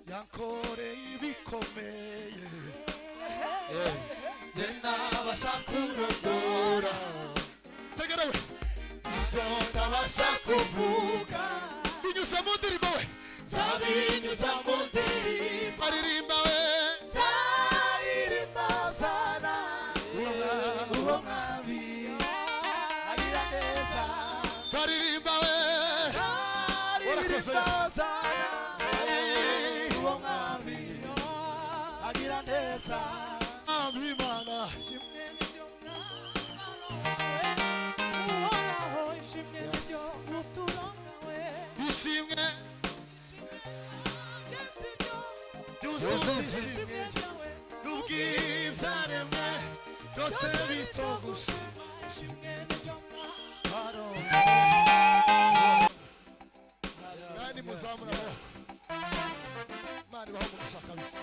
yankore ibikomeye nabasha kurondora tegerewe ibyo ndabasha kuvuga binyuze mu ndirimbo we zabinyuza mu ndirimbo aririmba we zaririmba sana uwo mwami agira neza zaririmba we zaririmba sana uwo mwami agira neza Imana shimwe n'ibyo uhoraho ishimwe n'ibyo uturongowe ishimwe byose ishimwe n'ubwibyaremwe byose bitogushima ishimwe n'ibyo kandi muzamura amaboko Imana ibaho umugisha kabisa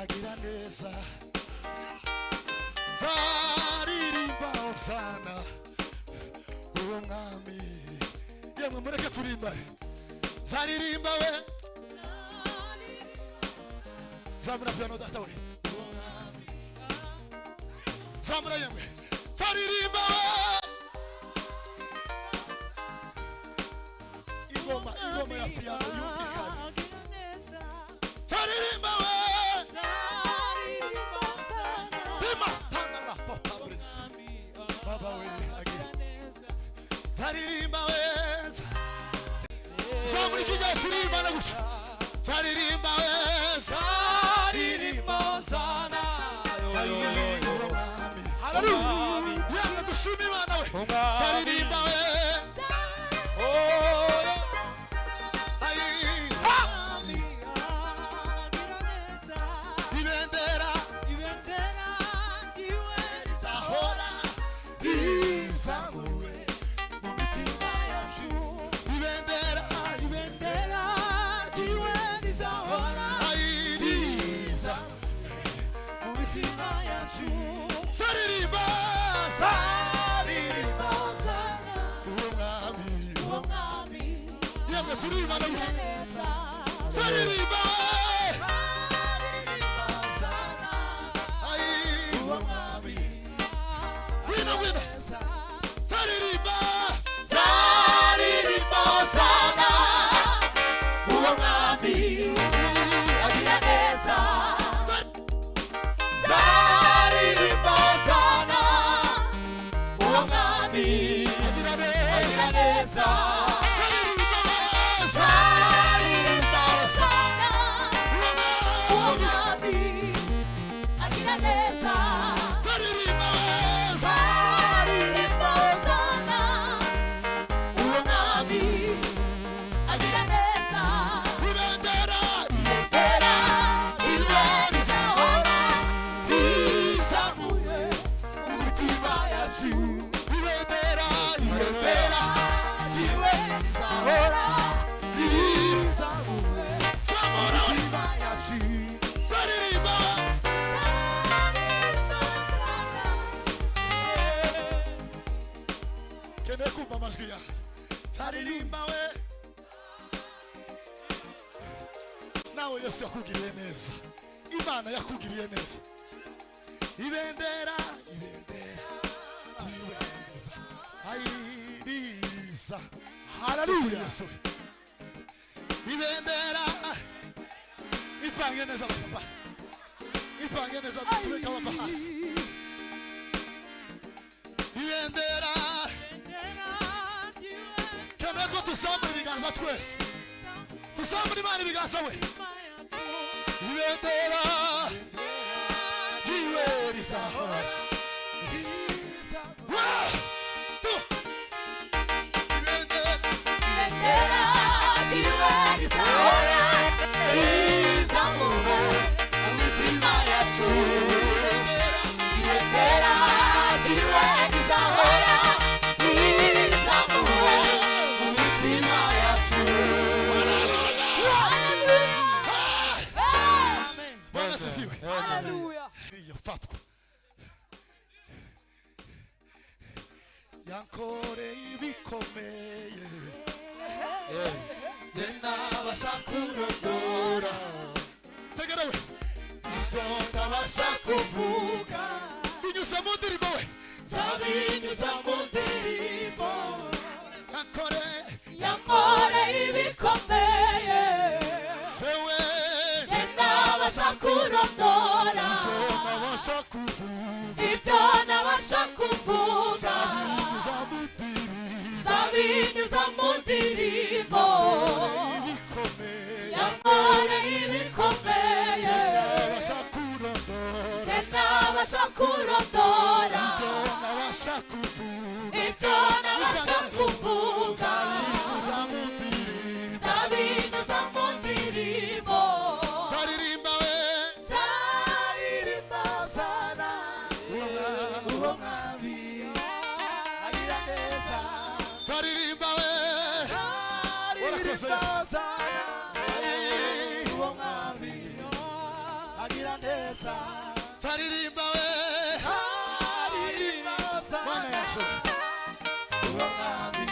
agira neza zaririmba sana uwo mwami yemwe mureke turimba zaririmba we zamura piano data we uwo mwami zamura yemwe zaririmba we ingoma ya piano yumvikana zaririmba we zaririmba weza zamuri kijya turimba na guca zaririmba weza zaririmba sana haleluya yanga dushima Imana we zaririmba we Turima na gusa zaririmba sana ai uwo mwami wina zaririmba sana uwo mwami agira neza zaririmba sana uwo mwami agira neza zaririmba we nawe Yesu yakugiriye neza Imana yakugiriye neza ibendera ayiriza haleluya Yesu ibendera ipange neza papa ipange neza tureka bava hasi ibendera Kanako tusambura ibiganza twese tusambura Imana ibiganza we ibendera jiwe risahora ibendera jiwe risahora izamuwe umutima yacu ibendera Fatwa yankore ibikomeye nabasha kurondora tegerewe ibyo ntabasha kuvuga binyuze mu ndirimbo we zabinyuza mu ndirimbo yankore ibikomeye jewe nabasha kurondora ibyo nabasha kuvuga zabinyuza mu ndirimbo yankore ibikomeye nabasha kurondora ibyo nabasha kuvuga zabinyuza mu ndirimbo zaririmba we zaririmba sana uwo mwami agira neza zaririmba we zaririmba sana uwo mwami agira neza zaririmba we zaririmba sana uwo mwami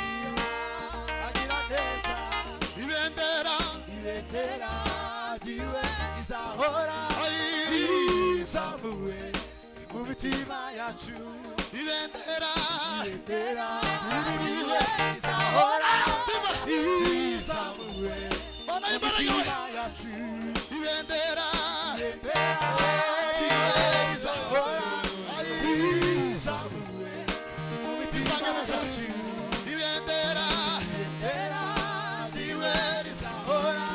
agira neza ibendera jiwe izahora izamuwe mu mitima yacu ibendera jiwe izahora izamuwe mu mitima yacu ibendera jiwe izahora izamuwe mu mitima yacu ibendera jiwe izahora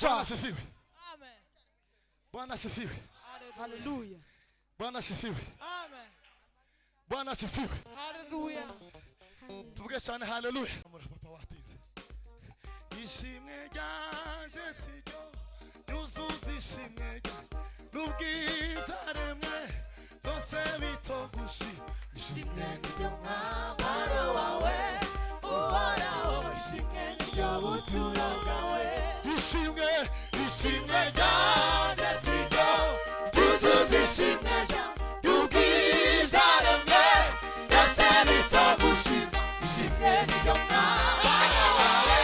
Bwana asifiwe. Amen. Bwana asifiwe. Hallelujah. Bwana asifiwe. Amen. Bwana asifiwe. Hallelujah. Tuvuge cyane hallelujah. Papa watinze. Ishimwe ryaje siryo yuzuza ishimwe ryaje n'ubwibyaremwe byose bitogushi ishimwe n'iryo mwambaro wawe uhoraho ishimwe n'iryo buturo bwawe ishimwe ryaje siryo yuzuza ishimwe n'ubwibyaremwe byose bitogushi ishimwe n'iryo mwambaro wawe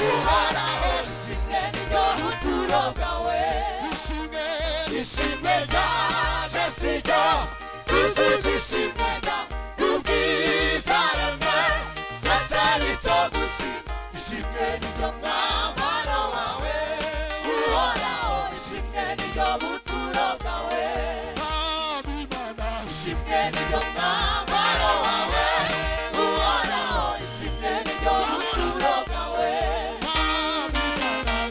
uhoraho ishimwe n'iryo buturo bwawe ishimwe ryaje siryo yuzuza ishimwe n'ubwibyaremwe byose bitogushi ishimwe n'iryo mwambaro wawe uhoraho ishimwe n'iryo buturo bwawe ishimwe n'iryo mwambaro wawe uhoraho ishimwe n'iryo buturo bwawe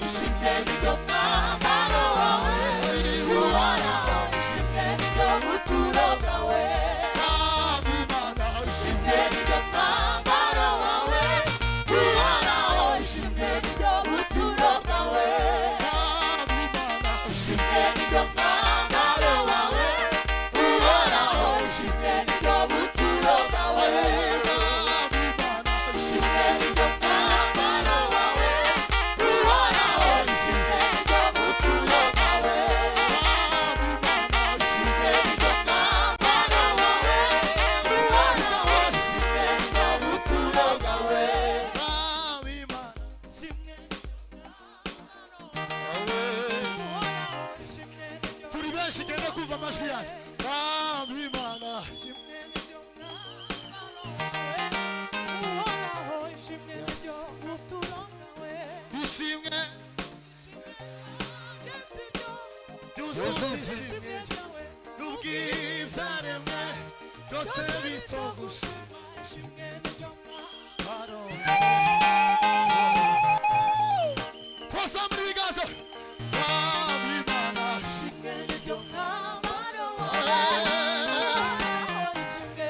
ishimwe n'iryo mwambaro wawe uhoraho ishimwe n'iryo buturo bwawe ishimwe n'iryo mwambaro wawe uhoraho ishimwe n'iryo buturo bwawe ishimwe n'iryo mwambaro wawe uhoraho ishimwe n'iryo buturo bwawe ishimwe n'iryo mwambaro wawe uhoraho ishimwe n'iryo buturo bwawe ishimwe n'iryo mwambaro wawe uhoraho ishimwe n'iryo buturo bwawe turi benshi genda kumva amajwi yayo Imana ishimwe yuzuza ishimwe n'ubwibyaremwe byose bitogusha ishimwe n'iryo mwambaro twazamura ibiganza Imana ishimwe n'iryo mwambaro wawe ishimwe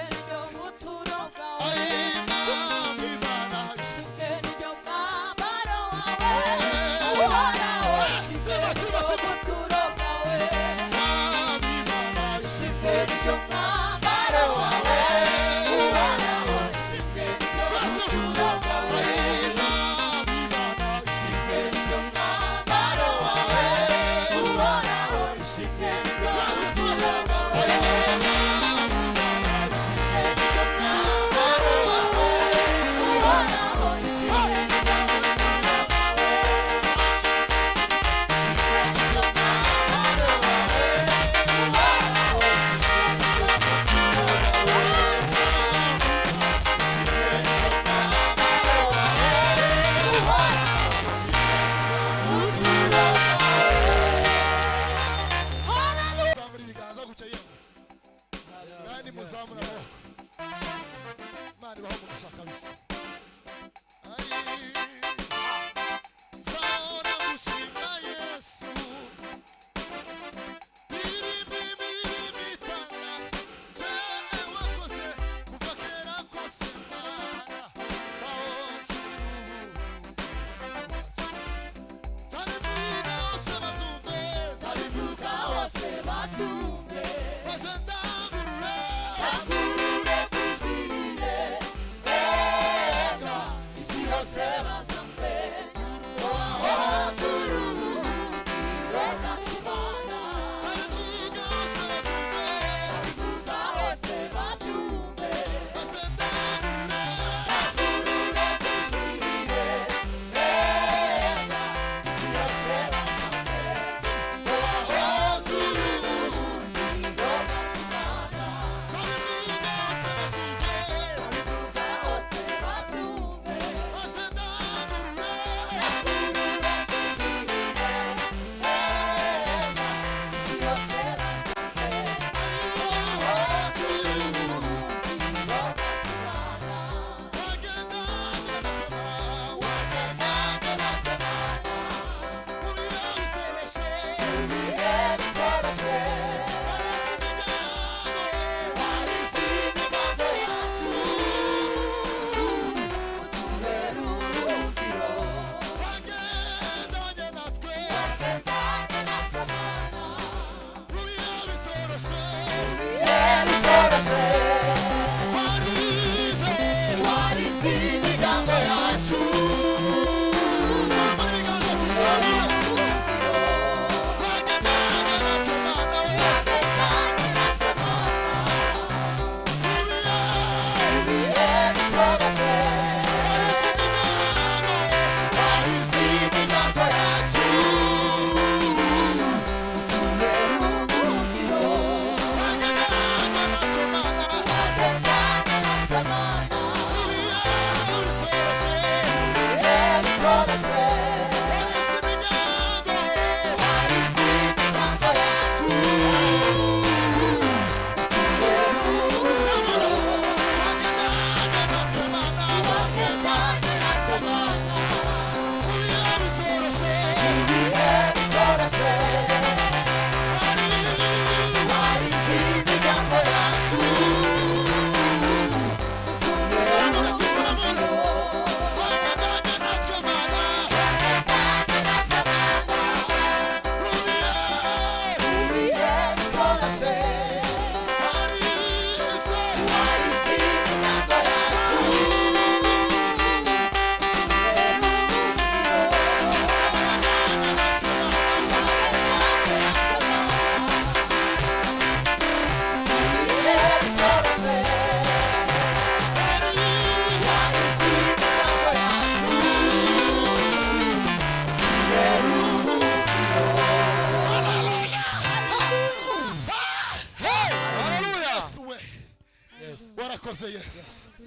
Warakoze Yesu.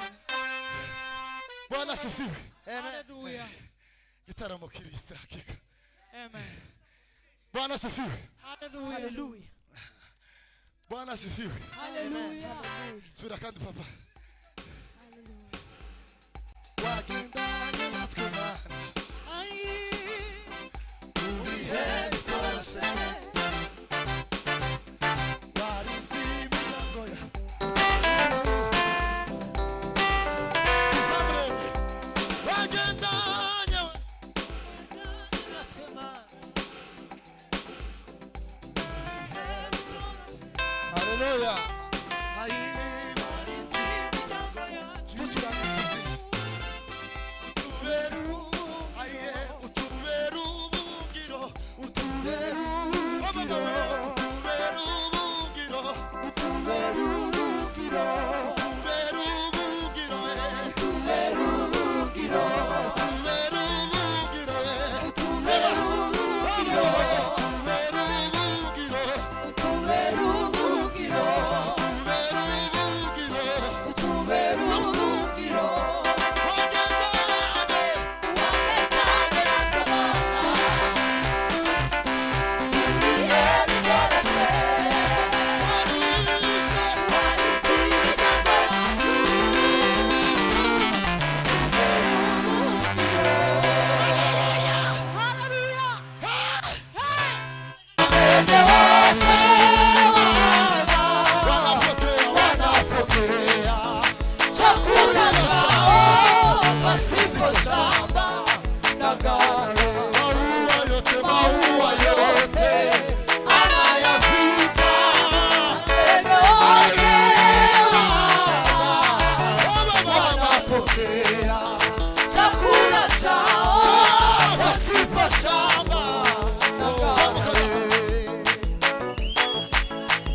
Bwana asifiwe. Hallelujah. Gitaramo kirisa hakika. Amen. Bwana asifiwe. Hallelujah. Bwana asifiwe. Hallelujah. Sura kandi papa. Wagenda natwe mana. Ai. Uri heavy torase. Hallelujah.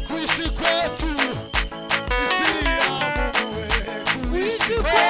Kuishi kwetu, isi ya Mungu wewe. Kuishi kwetu.